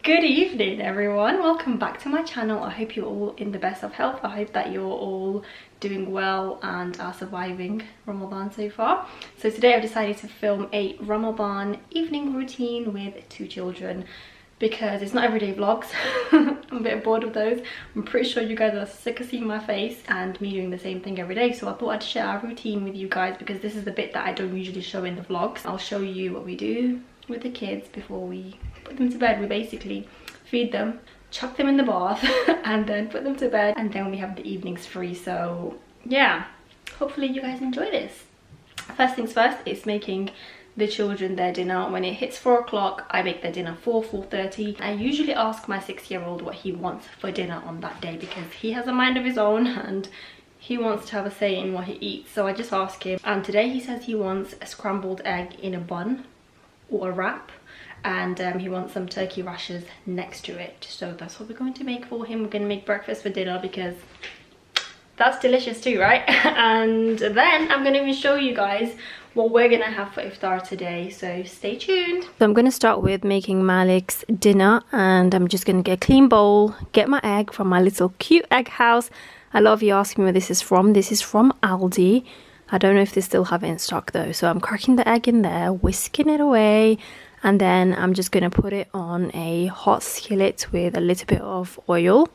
Good evening everyone, welcome back to my channel. I hope you're all in the best of health. I hope that you're all doing well and are surviving Ramadan so far. So today I've decided to film a Ramadan evening routine with two children because it's not everyday vlogs. I'm a bit bored of those. I'm pretty sure you guys are sick of seeing my face and me doing the same thing every day, so I thought I'd share our routine with you guys because this is the bit that I don't usually show in the vlogs. I'll show you what we do with the kids before we put them to bed. We basically feed them, chuck them in the bath and then put them to bed, and then we have the evenings free. So yeah, hopefully you guys enjoy this. First things first is making the children their dinner. When it hits 4 o'clock, I make their dinner 4:30. I usually ask my 6-year-old what he wants for dinner on that day because he has a mind of his own and he wants to have a say in what he eats. So I just ask him, and today he says he wants a scrambled egg in a bun or a wrap, and he wants some turkey rashers next to it. So that's what we're going to make for him. We're going to make breakfast for dinner because that's delicious too, right? And then I'm going to even show you guys what we're going to have for iftar today, so stay tuned. So I'm going to start with making Malik's dinner, and I'm just going to get a clean bowl, get my egg from my little cute egg house. A lot of you asking me where this is from. This is from Aldi. I don't know if they still have it in stock though. So I'm cracking the egg in there, whisking it away, and then I'm just going to put it on a hot skillet with a little bit of oil.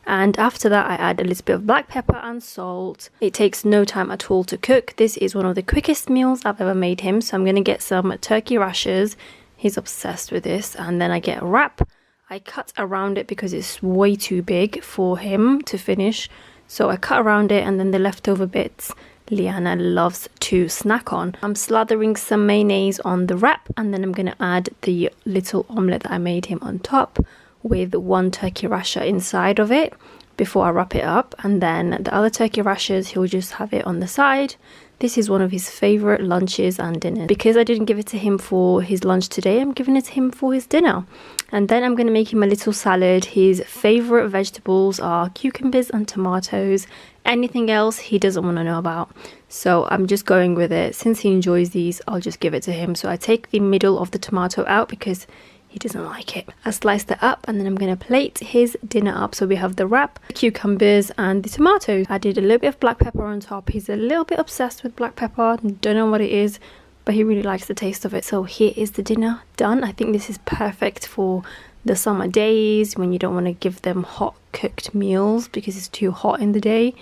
And after that I add a little bit of black pepper and salt. It takes no time at all to cook. This is one of the quickest meals I've ever made him. So I'm going to get some turkey rashers. He's obsessed with this. And then I get a wrap. I cut around it because it's way too big for him to finish. So I cut around it, and then the leftover bits Liana loves to snack on. I'm slathering some mayonnaise on the wrap, and then I'm going to add the little omelette that I made him on top with one turkey rasher inside of it before I wrap it up. And then the other turkey rashers, he'll just have it on the side. This is one of his favorite lunches and dinners. Because I didn't give it to him for his lunch today, I'm giving it to him for his dinner. And then I'm going to make him a little salad. His favorite vegetables are cucumbers and tomatoes. Anything else he doesn't want to know about. So I'm just going with it. Since he enjoys these, I'll just give it to him. So I take the middle of the tomato out because he doesn't like it. I sliced it up, and then I'm going to plate his dinner up. So we have the wrap, the cucumbers and the tomatoes. I did a little bit of black pepper on top. He's a little bit obsessed with black pepper. Don't know what it is, but he really likes the taste of it. So here is the dinner done. I think this is perfect for the summer days when you don't want to give them hot cooked meals because it's too hot in the day.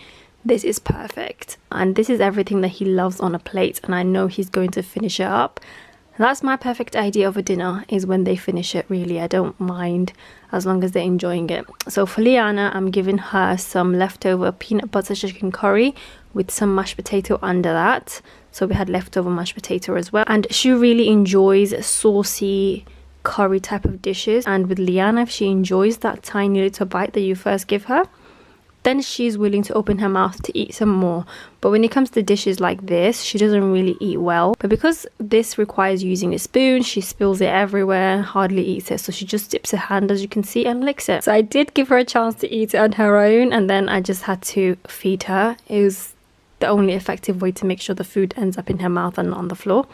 This is perfect, and this is everything that he loves on a plate, and I know he's going to finish it up. That's my perfect idea of a dinner, is when they finish it. Really, I don't mind as long as they're enjoying it. So for Liana, I'm giving her some leftover peanut butter chicken curry with some mashed potato under that. So we had leftover mashed potato as well, and she really enjoys saucy curry type of dishes. And with Liana, if she enjoys that tiny little bite that you first give her, then she's willing to open her mouth to eat some more. But when it comes to dishes like this, she doesn't really eat well. But because this requires using a spoon, she spills it everywhere, hardly eats it. So she just dips her hand, as you can see, and licks it. So I did give her a chance to eat it on her own, and then I just had to feed her. It was the only effective way to make sure the food ends up in her mouth and not on the floor.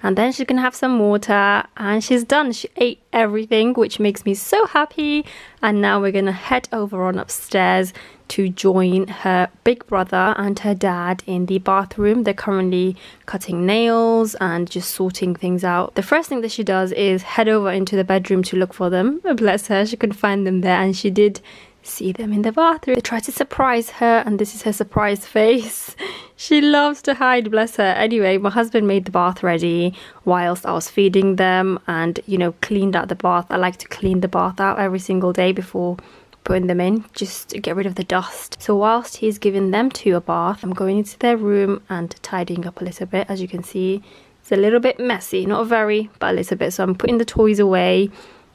And then she's gonna have some water, and she's done. She ate everything, which makes me so happy. And now we're gonna head over on upstairs to join her big brother and her dad in the bathroom. They're currently cutting nails and just sorting things out. The first thing that she does is head over into the bedroom to look for them. Bless her, she couldn't find them there, and she did see them in the bathroom. They tried to surprise her, and this is her surprised face. She loves to hide, bless her. Anyway, my husband made the bath ready whilst I was feeding them, and cleaned out the bath. I like to clean the bath out every single day before putting them in, just to get rid of the dust. So whilst he's giving them to a bath, I'm going into their room and tidying up a little bit. As you can see, it's a little bit messy, not very, but a little bit. So I'm putting the toys away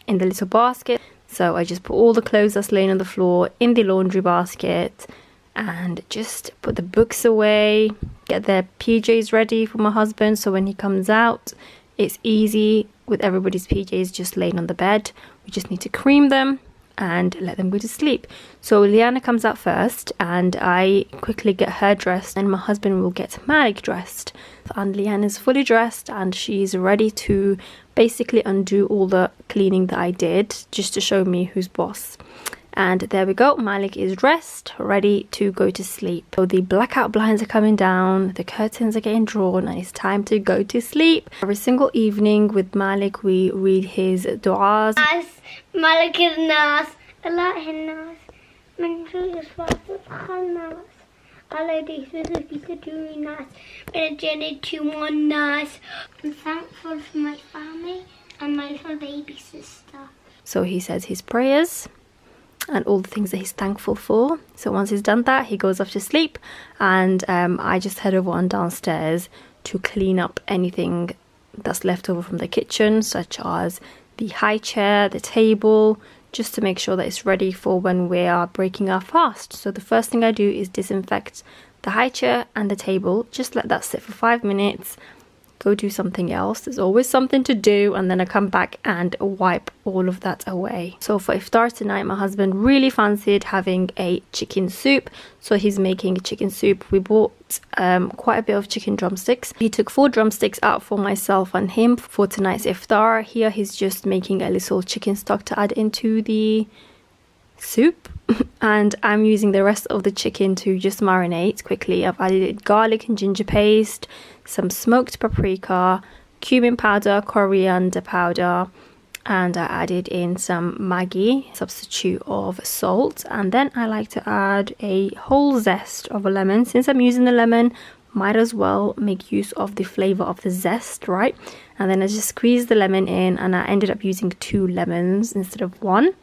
in the little basket. So I just put all the clothes that's laying on the floor in the laundry basket, and just put the books away, get their PJs ready for my husband, so when he comes out, it's easy with everybody's PJs just laying on the bed. We just need to cream them and let them go to sleep. So Liana comes out first and I quickly get her dressed, and my husband will get Malik dressed. And Liana's fully dressed and she's ready to basically undo all the cleaning that I did, just to show me who's boss. And there we go, Malik is dressed, ready to go to sleep. So the blackout blinds are coming down, the curtains are getting drawn, and it's time to go to sleep. Every single evening with Malik, we read his du'as. Malik is nas, Allah is nas, min shurri al-nas, Allah is nas, nas. I'm thankful for my family and my little baby sister. So he says his prayers and all the things that he's thankful for. So once he's done that, he goes off to sleep, and I just head over on downstairs to clean up anything that's left over from the kitchen, such as the high chair, the table, just to make sure that it's ready for when we are breaking our fast. So the first thing I do is disinfect the high chair and the table, just let that sit for 5 minutes, go do something else. There's always something to do, and then I come back and wipe all of that away. So for iftar tonight, my husband really fancied having a chicken soup, so he's making chicken soup. We bought quite a bit of chicken drumsticks. He took 4 drumsticks out for myself and him for tonight's iftar. Here he's just making a little chicken stock to add into the soup and I'm using the rest of the chicken to just marinate quickly. I've added garlic and ginger paste, some smoked paprika, cumin powder, coriander powder, and I added in some Maggi, substitute of salt, and then I like to add a whole zest of a lemon. Since I'm using the lemon, might as well make use of the flavor of the zest, right? And then I just squeezed the lemon in, and I ended up using 2 lemons instead of 1.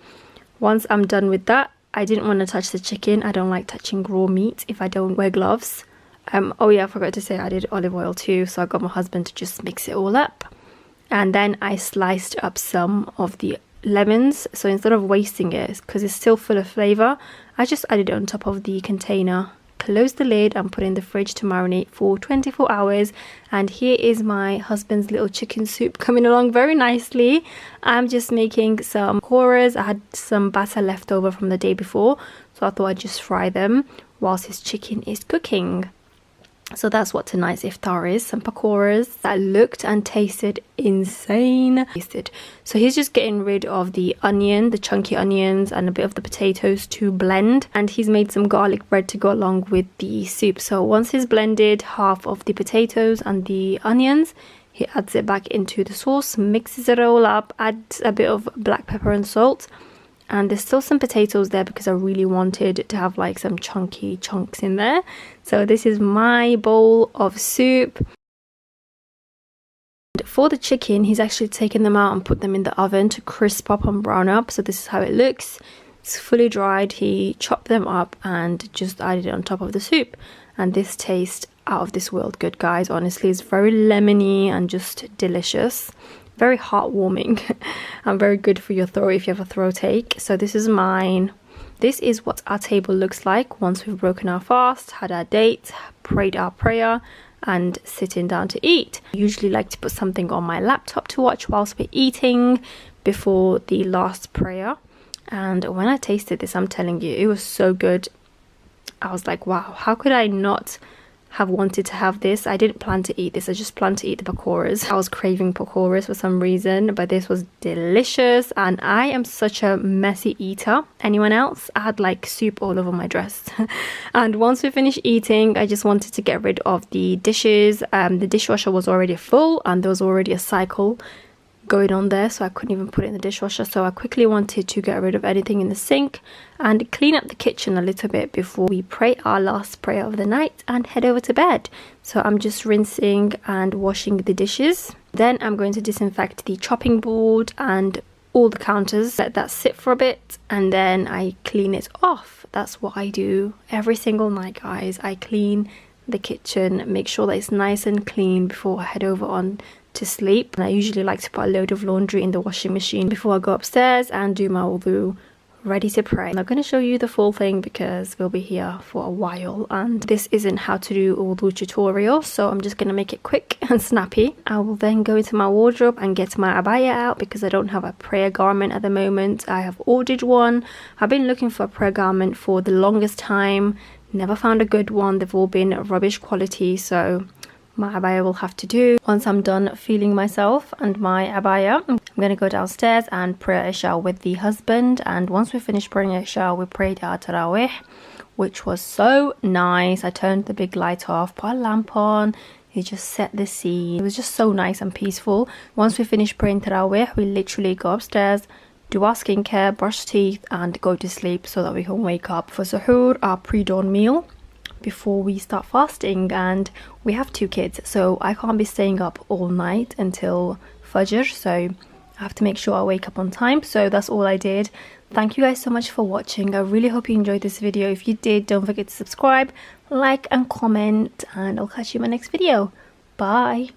Once I'm done with that, I didn't want to touch the chicken. I don't like touching raw meat if I don't wear gloves. Oh yeah, I forgot to say I did olive oil too, so I got my husband to just mix it all up. And then I sliced up some of the lemons, so instead of wasting it, because it's still full of flavor, I just added it on top of the container, closed the lid and put it in the fridge to marinate for 24 hours. And here is my husband's little chicken soup coming along very nicely. I'm just making some pakoras. I had some batter left over from the day before, so I thought I'd just fry them whilst his chicken is cooking. So that's what tonight's iftar is, some pakoras that looked and tasted insane. So he's just getting rid of the onion, the chunky onions, and a bit of the potatoes to blend. And he's made some garlic bread to go along with the soup. So once he's blended half of the potatoes and the onions, he adds it back into the sauce, mixes it all up, adds a bit of black pepper and salt. And there's still some potatoes there because I really wanted to have like some chunky chunks in there. So this is my bowl of soup. For the chicken, he's actually taken them out and put them in the oven to crisp up and brown up. So this is how it looks. It's fully dried. He chopped them up and just added it on top of the soup. And this tastes out of this world good, guys. Honestly, it's very lemony and just delicious. Very heartwarming and very good for your throat if you have a throat ache. So this is mine. This is what our table looks like once we've broken our fast, had our date, prayed our prayer, and sitting down to eat. I usually like to put something on my laptop to watch whilst we're eating before the last prayer. And when I tasted this, I'm telling you, it was so good. I was like, wow, how could I not have wanted to have this? I didn't plan to eat this. I just planned to eat the pakoras. I was craving pakoras for some reason, but this was delicious. And I am such a messy eater. Anyone else? I had like soup all over my dress. And once we finished eating, I just wanted to get rid of the dishes. The dishwasher was already full and there was already a cycle going on there, so I couldn't even put it in the dishwasher. So I quickly wanted to get rid of anything in the sink and clean up the kitchen a little bit before we pray our last prayer of the night and head over to bed. So I'm just rinsing and washing the dishes. Then I'm going to disinfect the chopping board and all the counters, let that sit for a bit, and then I clean it off. That's what I do every single night, guys. I clean the kitchen, make sure that it's nice and clean before I head over on to sleep. And I usually like to put a load of laundry in the washing machine before I go upstairs and do my wudu ready to pray. I'm not going to show you the full thing because we'll be here for a while, and this isn't how to do all the tutorials, so I'm just going to make it quick and snappy. I will then go into my wardrobe and get my abaya out because I don't have a prayer garment at the moment. I have ordered one. I've been looking for a prayer garment for the longest time, never found a good one. They've all been rubbish quality, so my abaya will have to do. Once I'm done feeling myself and my abaya, I'm going to go downstairs and pray Isha with the husband. And once we finished praying Isha, we prayed our Tarawih, which was so nice. I turned the big light off, put a lamp on. It just set the scene. It was just so nice and peaceful. Once we finished praying Tarawih, we literally go upstairs, do our skincare, brush teeth and go to sleep so that we can wake up for suhoor, our pre-dawn meal, before we start fasting. And we have 2 kids, so I can't be staying up all night until Fajr, so I have to make sure I wake up on time. So that's all I did. Thank you guys so much for watching. I really hope you enjoyed this video. If you did, don't forget to subscribe, like and comment, and I'll catch you in my next video. Bye.